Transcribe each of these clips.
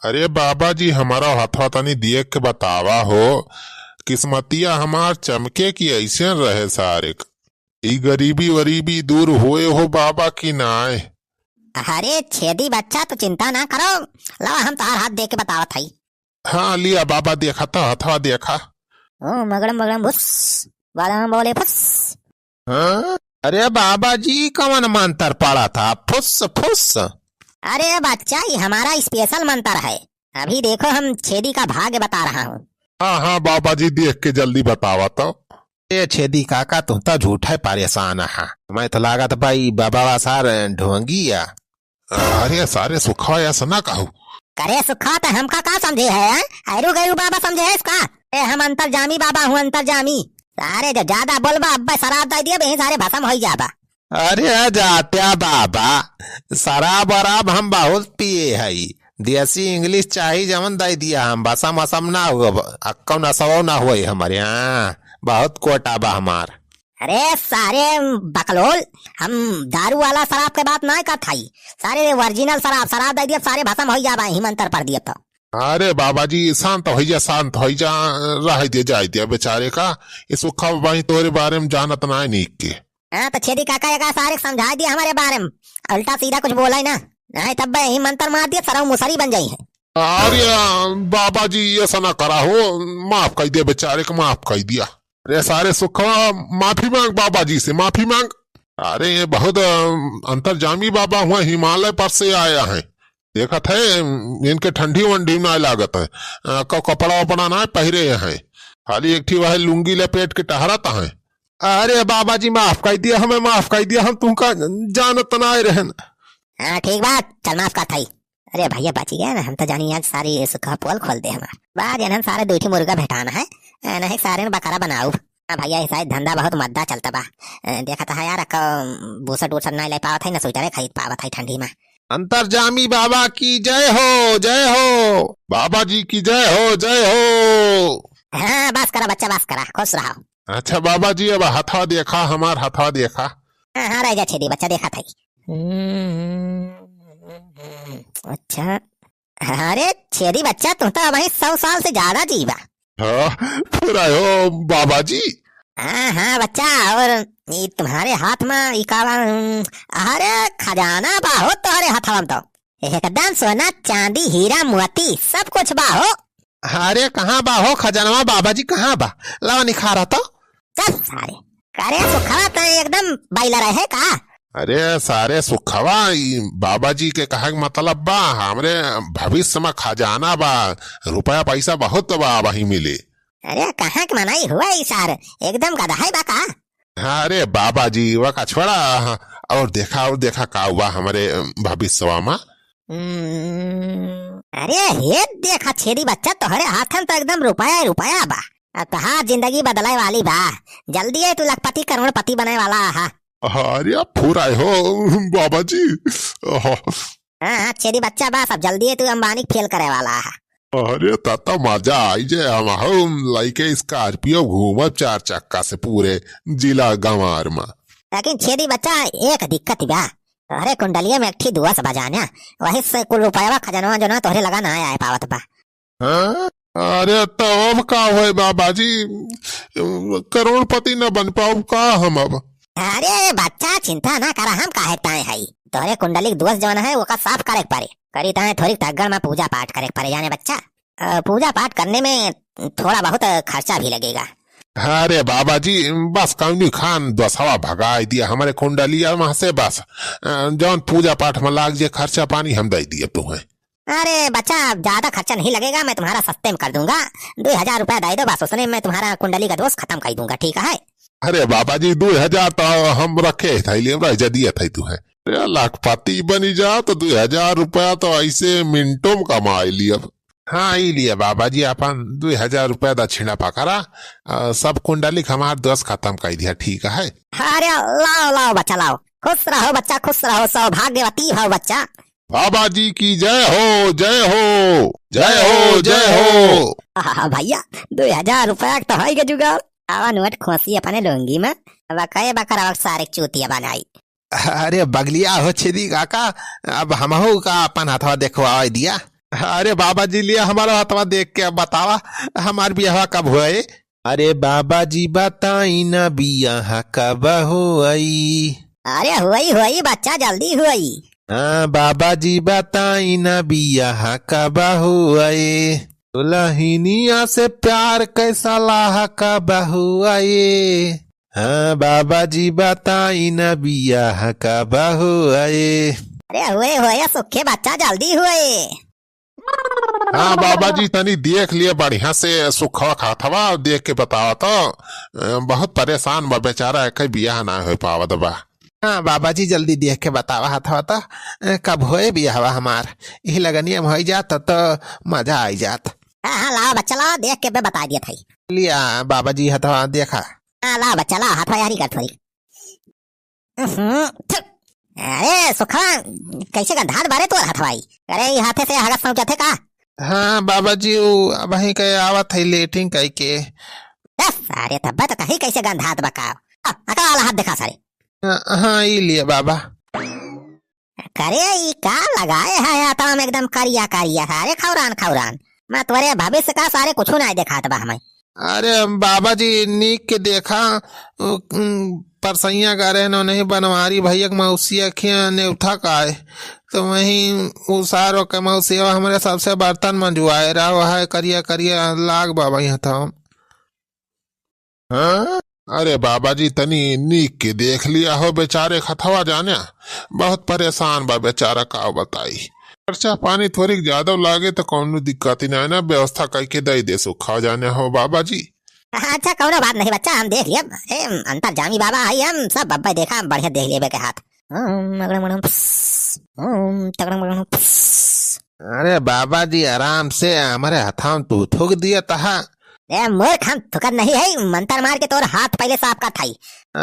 अरे बाबा जी हमारा हथवा तनी देख के बतावा हो। किस्मतिया हमार चमके की ऐसे रहे सारे। ई गरीबी वरीबी दूर हुए हो बाबा की नाय। अरे छेदी बच्चा तो चिंता ना करो, लो हम तार हाथ दे के बतावत हई। हाँ लिया बाबा, देखा था हथवा देखा। ओ मगड़म मगड़म भुस, बादाम बोले फुस। हाँ? अरे बाबा जी कौन मंत्र पड़ा था, फुस फुस? अरे बच्चा ये हमारा स्पेशल मंत्र है। अभी देखो हम छेदी का भाग्य बता रहा हूँ। हाँ हाँ बाबा जी देख के जल्दी बतावा तो। ये छेदी काका तुम तो झूठे परेशान है। मैं तो लागत भाई बाबा सार ढोंगी या। अरे सारे सुखा ऐसा ना कहू। करे सुखा तो हमका का समझे है? ऐरू गैरू बाबा समझे है इसका? ए हम अंतर्जामी बाबा हूँ, अंतर्जामी। सारे जो ज्यादा बोलबा अब्बा शराब दे दिए बही सारे भसम हो जाबा। अरे जात्या बाबा, शराब वराब हम बहुत पिए हई। देसी इंग्लिश चाहिए जमन दे दिया हम, बसम असम ना हुआ, अक्कौ नसवो ना हुए हमारे यहाँ। बहुत कोटा बा हमार। अरे सारे बकलोल, हम दारू वाला शराब के बात ना करत हई। सारे ओरिजिनल शराब दे दिए सारे भसम हो जाबा ही मंत्र पढ़ दिए तो। अरे बाबा जी शांत हो जा, शांत हो जा, रह दे जाए दिया बेचारे का। ये सुखा बाई तोरे बारे में जानत ना है नीक के। हाँ तो छेदी काका का सारे समझा दिया हमारे बारे में, उल्टा सीधा कुछ बोला ही ना, नहीं तब ही मंत्र मार दिया सरव मुसरी बन जाई है। अरे बाबा जी ऐसा ना करा हो, माफ कर दिया बेचारे को, माफ कर दिया। अरे सारे सुखा माफी मांग बाबा जी से, माफी मांग। अरे ये बहुत अंतर्जामी बाबा हुआ, हिमालय पर से आया है। देखा थे इनके ठंडी वंडी ना लागत है, कपड़ा वपड़ा ना पहरे हैं, खाली एक थी वह लुंगी लपेट के टहराता है। अरे बाबा जी माफ कर दिया, हमें माफ कर दिया, हम तुमका जानत ना रहन। हाँ ठीक बात, चल माफ कर थई। अरे भैया बच गया ना, हम तो जानी आज सारी सुखा पोल खोल दे हमार बाद हम सारे दूठी मुर्गा भेटाना है, नहीं सारे बकरा बनाऊ। हाँ भैया शायद धंधा बहुत मद्दा चलता बा। देखा था यार बूसट वूसट नहीं ले पावत है ना, स्वेटर खरीद पावत है ठंडी में। अंतर्जामी बाबा की जय हो, जय हो। बाबा जी की जय हो, जय हो। हाँ बस करा बच्चा, बस करा, खुश रहो। अच्छा बाबा जी अब हथवा देखा, हमार हथवा देखा। हाँ हाँ रह जा छेदी बच्चा, देखा था। अच्छा अरे छेदी बच्चा तुम तो वही 100 साल से ज्यादा जीवा। हाँ फिर आयो बाबा जी। हाँ हाँ बच्चा, और ये तुम्हारे हाथ में इकावा, अरे खजाना बाहो तुम्हारे हाथ में तो एकदम सोना चांदी हीरा मोती सब कुछ बाहो। अरे कहाँ बा हो खजानवा बाबा जी, कहाँ बा? लावा निखारा तो सब सारे करे सुखा तो एकदम बैला रहे का। अरे सारे सुखवा बाबा जी के कहा मतलब बा, हमरे भविष्य में खजाना बा, रुपया पैसा बहुत बा वही मिले। अरे कहाँ के मनाई हुआ सार, एकदम गधा है बा का। हाँ अरे बाबा जी वह का छोड़ा, और देखा का हुआ हमारे भविष्य में। अरे हे देखा छेदी बच्चा तोहरे हाथन तो एकदम रुपया रुपया बा, तहार जिंदगी बदलाए वाली बा, जल्दी है तू लखपति करोड़पति बने वाला है। अरे फूर आए हो बाबा जी। हाँ छेदी बच्चा बा, सब जल्दी है तू अंबानी फेल करे वाला है। अरे ताता मजा आई जे, हम लाइके स्कॉर्पियो घूमब 4 चक्का से पूरे जिला गंवार में। लेकिन छेदी बच्चा एक दिक्कत बा, अरे कुंडलिया में एक दुआ बजाना, वही से कुल रुपया खजनवा जो ना तोहरे लगा ना आए पावत बा। हाँ? अरे तो अब का हुए बाबा जी, करोड़पति न बन पाऊ का हम अब? अरे बच्चा चिंता ना करा, हम काहे ताए है तोहरे कुंडली दोस्त जवन है वो का साफ करे पड़े, करी ताए थोड़ी तगड़ में पूजा पाठ करे पड़े जाने बच्चा। पूजा पाठ करने में थोड़ा बहुत खर्चा भी लगेगा। अरे बाबा जी बस कौनी खान दसवा भगा दिया हमारे कुंडलिया वहां से, बस जौन पूजा पाठ में लाग जे खर्चा पानी हम दे दिए तुम्हें। अरे बच्चा ज्यादा खर्चा नहीं लगेगा, मैं तुम्हारा सस्ते में कर दूंगा, 2000 रुपया दे दो बस, उसने मैं तुम्हारा कुंडली का दोष खत्म कर दूंगा, ठीक है? अरे बाबा जी 2000 तो हम रखे थे दिया था तुम्हें, लाखपति बनी जा तो 2000 रुपया तो ऐसे मिनटों में कमा लिया। हाँ लिए बाबा जी अपन 2000 रुपया दक्षिणा पकड़ा, सब कुंडली हमार दोष खत्म कर दिया, ठीक है? अरे लाओ लाओ बच्चा लाओ, खुश रहो बच्चा, खुश रहो, सौभाग्यवती हो बच्चा। बाबा जी की जय हो, जय हो, जय हो, जय हो। भैया 2000 रुपया तो है जुगाड़, आवा नोट खोसी अपने लूंगी में, बकाए बकरा सारे चूतिया बनाई। अरे बगलिया हो छेदी काका, अब हमहू का अपन हाथवा देखवा दिया। अरे बाबा जी लिया हमारा हथवा देख के अब बतावा हमार बियाह कब हुआ? अरे बाबा जी बताई ना बियाह कब हुई? अरे हुई बच्चा जल्दी हुई। हाँ बाबा जी बताई ना बियाह कब हुई? दुल्हनिया से प्यार कैसा लाह कब हुई? हाँ बाबा जी बताई ना बियाह कब हुई? अरे हुए सुखे बच्चा जल्दी हुए। हाँ बाबा जी तनी देख लिए बढ़िया से सुखवा खाथवा देख के बतावा तो बहुत परेशान बा बेचारा कई बियाह ना हो पावत बा। हाँ बाबा जी जल्दी देख के बतावा हथवा तो कब होए बियाहवा हमार? यही लगनिया हो जात तो मजा आई जात। हाँ लाओ बच्चा लाओ देख के बता दिया था। लिया बाबा जी हथवा देखा। हाँ लाओ बच्चा लाओ हाथ यारी कर थोड़ी। अरे सुखा कैसे गंधात बारे तो हथवाई? अरे ये हाथे से हगस पहुंचा थे का? हाँ बाबा जी अब वही के आवत है लेटिंग कई के। सारे तब तो कहीं कैसे गंधात बकाओ। वाला हाथ दिखा सारे। हाँ ये लिए बाबा। करे ये का लगाए है आता में एकदम करिया करिया है। अरे खौरान मैं तुम्हारे भविष्य का सारे कुछ नहीं दिखात बा हमें। अरे बाबा जी नीक के देखा परसैया गा रहे नहीं बनवारी भैया मौसी अखियां नेउथा का है तो वही उसारो के मौसी हमारे सबसे बर्तन मंजवाए रहा है करिया करिया लाग बाबा यहाँ था। हाँ अरे बाबा जी तनी नीक के देख लिया हो बेचारे खथवा जाने बहुत परेशान बा बेचारा का बताई। खर्चा पानी थोड़ी ज्यादा लागे तो कौन दिक्कत ही नहीं ना व्यवस्था करके दे दे सुखा जाने हो बाबा जी। अच्छा कौनो बात नहीं बच्चा हम देख लिया अंतर जामी बाबा आई हम सब बब्बा देखा बढ़िया देख लिए के हाथ। अरे बाबा जी आराम से हमारे हाथ तू थूक दिया तहा। मूर्ख हम थुकत नहीं है मंत्र मार के तोर हाथ पहले साफ का थाई।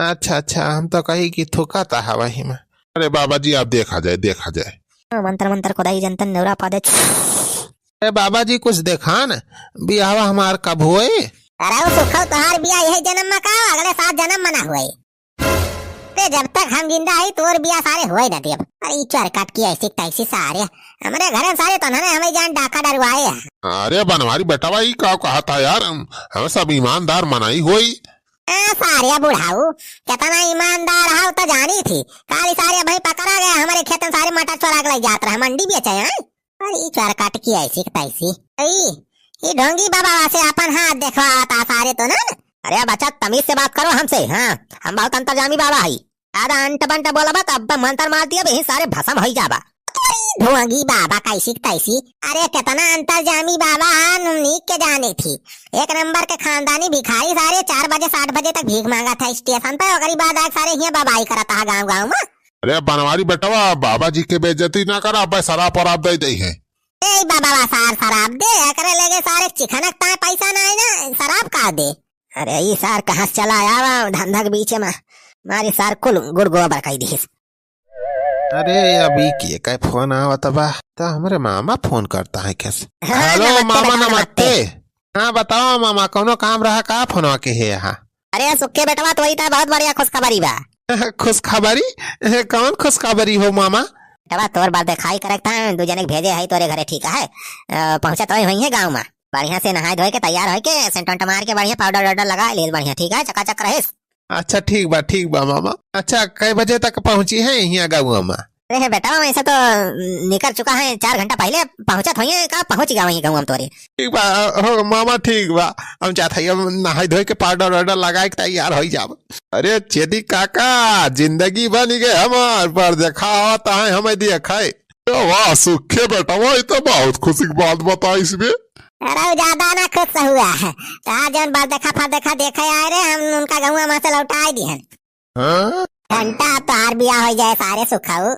अच्छा हम तो कही कि थुका तहा वही में। अरे बाबा जी आप देखा जाए मंत्र खुदाई जनतन नेवरा पा दे। अरे बाबा जी कुछ देखा न बियाह हमार कब हुए? अरे वो सुखल तोहार बिया यही जन्म में का अगले 7 जन्म मना हुए ते जब तक हम जिंदा है तोर बिया सारे हुए न देव। अरे चर काट की ऐसी तैसी सारे हमारे घर में सारे तो ना हमें जान डाका डरवाए। अरे बनवारी बेटा भाई का कहा था यार हम सब ईमानदार मनाई हुई। सारे बुढ़ाऊ कितना ईमानदार हो तो जानी थी काली सारे भाई पकड़ा गया हमारे खेत में सारे मटर चोरा के जात रहा मंडी बेचे हैं। अरे चर काट की ऐसी तैसी ये ढोंगी बाबा से अपन हाथ देखवाता सारे तो ना। अरे बच्चा तमीज से बात करो हमसे। हाँ हम बहुत अंतर्जामी बाबा है आधा अंट बंट बोला बा तब मंत्र मार दिया यही सारे भसम हो जाबा। ढोंगी बाबा कैसी तैसी। अरे कितना अंतर्जामी बाबा नीक के जाने थी एक नंबर के खानदानी भिखारी सारे 4 बजे 7 बजे तक भीख मांगा था स्टेशन पे और बाद सारे यहाँ बाबाई करता है गाँव में। अरे बनवारी बेटवा बाबा जी के बेइज्जती ना करा शराब और आप दे है। बाबा सार शराब दे करे लेगे सारे चिखनकता है पैसा ना है ना शराब का दे। अरे ये सार कहाँ से चला आया धंधा के बीच में मारी सार कुल गुड़ गोबर कही दी। अरे अभी किए का फोन आवत बा तो हमारे मामा फोन करता है कैसे। हेलो मामा नमस्ते। हाँ बताओ मामा कोनो काम रहा का फोन के है यहाँ? अरे सुखे बेटवा तो वही था बहुत बढ़िया खुशखबरी बा। खुशखबरी कौन खुशखबरी हो मामा? बेटवा तोर बात दिखाई करेक्ट है 2 जने भेजे है तोरे घरे ठीक है पहुंचा तो वही है गाँव में बढ़िया से नहाए धोए के तैयार हो के सेंट मार के बढ़िया पाउडर वाउडर लगा ले बढ़िया ठीक है चकाचक रहे। अच्छा ठीक बा मामा। अच्छा कई बजे तक पहुंची है यहाँ गाँव में? अरे बेटा वैसे तो निकल चुका है 4 घंटा पहले पहुंचा थोड़ी का पहुंच गया वही गाँव में तोरे। ठीक बा हो मामा ठीक बा हम चाहते हैं नहाई धोए के पाउडर वाउडर लगा के तैयार हो जाब। अरे चेदी काका जिंदगी बन गए हमार पर देखा होता है हमें देखा है। वाह सुखे बेटा वाह तो बहुत खुशी की बात बता इसमें। अरे ज्यादा ना खुश हुआ है जन बात देखा आए रे हम उनका गाँव में से लौटा दिए घंटा तो हार बिया हो जाए सारे सुखाऊ।